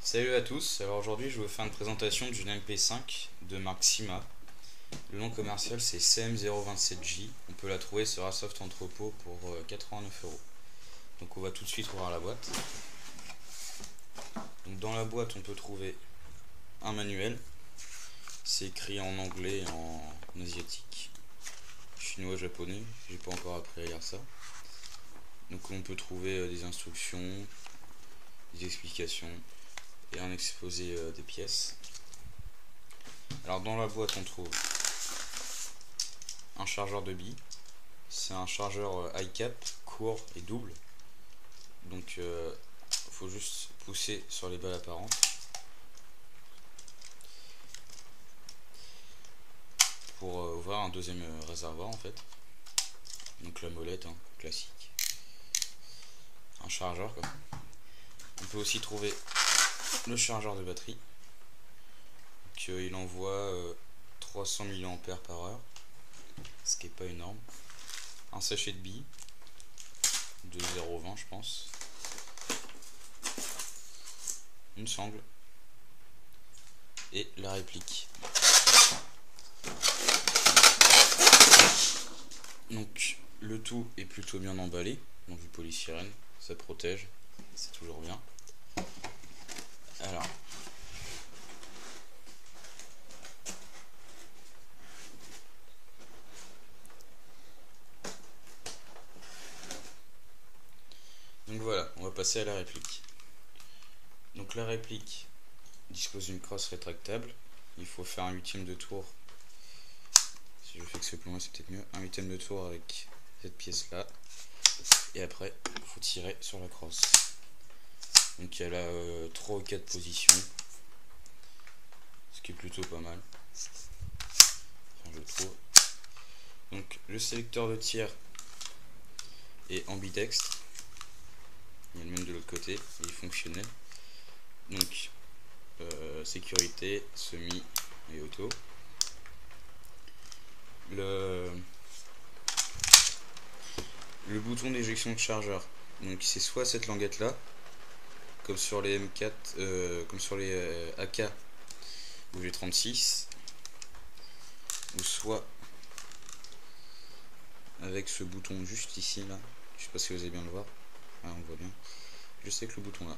Salut à tous, alors aujourd'hui je vais vous faire une présentation d'une MP5 de marque Syma. Le nom commercial c'est CM027J, on peut la trouver sur Asoft Entrepôt pour 89 €. Donc on va tout de suite ouvrir la boîte. Donc dans la boîte on peut trouver un manuel, c'est écrit en anglais et en asiatique, chinois, japonais, j'ai pas encore appris à lire ça. Donc on peut trouver des instructions, des explications et un exposé des pièces. Alors dans la boîte on trouve un chargeur de billes, c'est un chargeur high cap, court et double, donc faut juste pousser sur les balles apparentes pour ouvrir un deuxième réservoir en fait, donc la molette classique, un chargeur quoi. On peut aussi trouver le chargeur de batterie, il envoie 300 mAh/h, ce qui est pas énorme, un sachet de billes de 0,20 je pense, une sangle et la réplique. Donc le tout est plutôt bien emballé, donc du polystyrène, ça protège, c'est toujours bien. Alors donc voilà, on va passer à la réplique. Donc la réplique dispose d'une crosse rétractable, il faut faire un huitième de tour. Si je fais que ce plus loin c'est peut-être mieux, un huitième de tour avec cette pièce là, et après il faut tirer sur la crosse. Donc elle a 3 ou 4 positions, ce qui est plutôt pas mal, enfin, je trouve. Donc le sélecteur de tir est ambidextre, il y a le même de l'autre côté, il est fonctionnel. Donc sécurité, semi et auto. Le bouton d'éjection de chargeur, donc c'est soit cette languette là, comme sur les M4, comme sur les AK ou les 36, ou soit avec ce bouton juste ici là, je sais pas si vous allez bien le voir, on voit bien, juste avec le bouton là,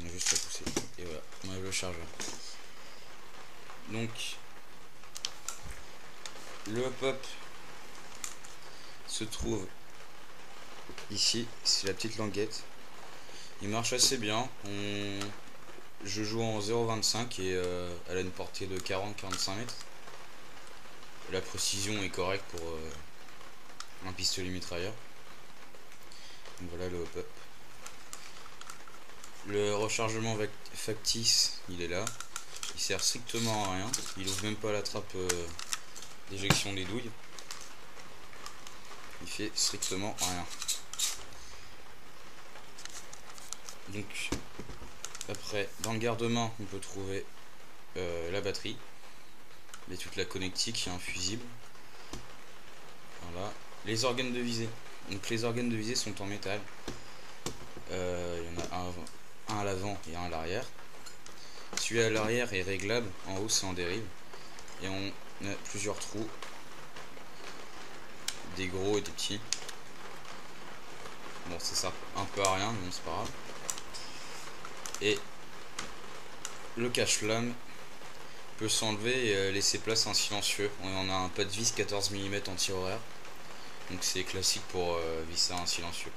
on a juste à pousser et voilà, on a le chargeur. Donc le hop-up se trouve ici, c'est la petite languette, il marche assez bien, je joue en 0,25 et elle a une portée de 40-45 mètres. La précision est correcte pour un pistolet mitrailleur. Donc voilà le hop-up. Le rechargement factice, il est là. Il sert strictement à rien. Il ouvre même pas la trappe d'éjection des douilles. Il fait strictement rien. Donc après, dans le garde-main, on peut trouver la batterie. Il y a toute la connectique, il y a un fusible. Voilà. Les organes de visée. Donc les organes de visée sont en métal. Il y en a un à l'avant et un à l'arrière. Celui à l'arrière est réglable, en haut c'est en dérive. Et on a plusieurs trous, des gros et des petits. Bon, ça sert un peu à rien, mais bon, c'est pas grave. Et le cache-flamme peut s'enlever et laisser place à un silencieux. On a un pas de vis 14 mm en tir horaire, donc c'est classique pour visser un silencieux.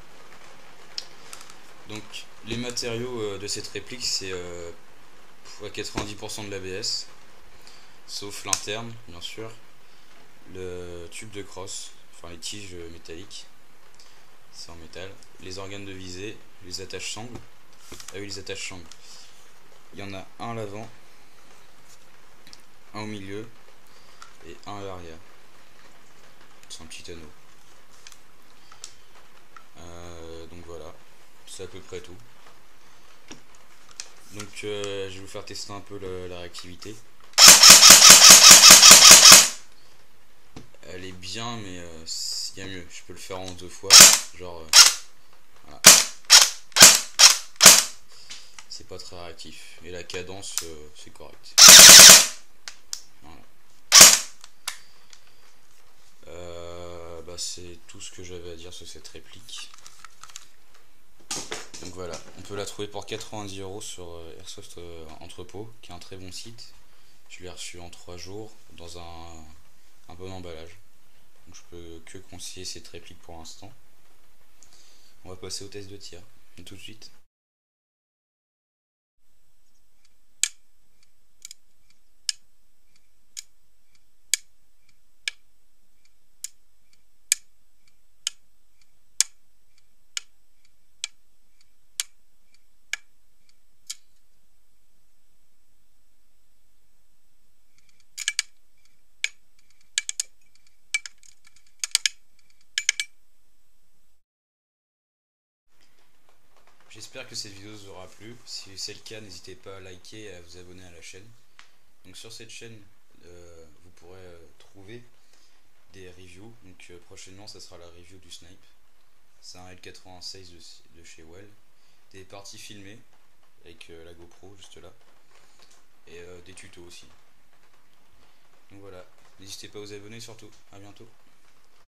Donc les matériaux de cette réplique, c'est à 90% de l'ABS, sauf l'interne bien sûr, le tube de crosse, enfin les tiges métalliques, c'est en métal, les organes de visée, les attaches sangles. Ah oui, les attaches sangles, il y en a un à l'avant, un au milieu et un à l'arrière. C'est un petit anneau. Donc voilà, c'est à peu près tout. Donc je vais vous faire tester un peu la réactivité. Elle est bien, mais il y a mieux. Je peux le faire en 2 fois, genre voilà. C'est c'est pas très réactif. Et la cadence, c'est correct. Voilà. Bah, c'est tout ce que j'avais à dire sur cette réplique. Donc voilà, on peut la trouver pour 90 € sur Airsoft Entrepôt, qui est un très bon site. Je l'ai reçu en 3 jours dans un bon emballage. Donc je peux que conseiller cette réplique pour l'instant. On va passer au test de tir, tout de suite. J'espère que cette vidéo vous aura plu. Si c'est le cas, n'hésitez pas à liker et à vous abonner à la chaîne. Donc sur cette chaîne, vous pourrez trouver des reviews. Donc prochainement, ça sera la review du snipe. C'est un L96 de chez Well. Des parties filmées avec la GoPro juste là. Et des tutos aussi. Donc voilà, n'hésitez pas à vous abonner surtout. À bientôt.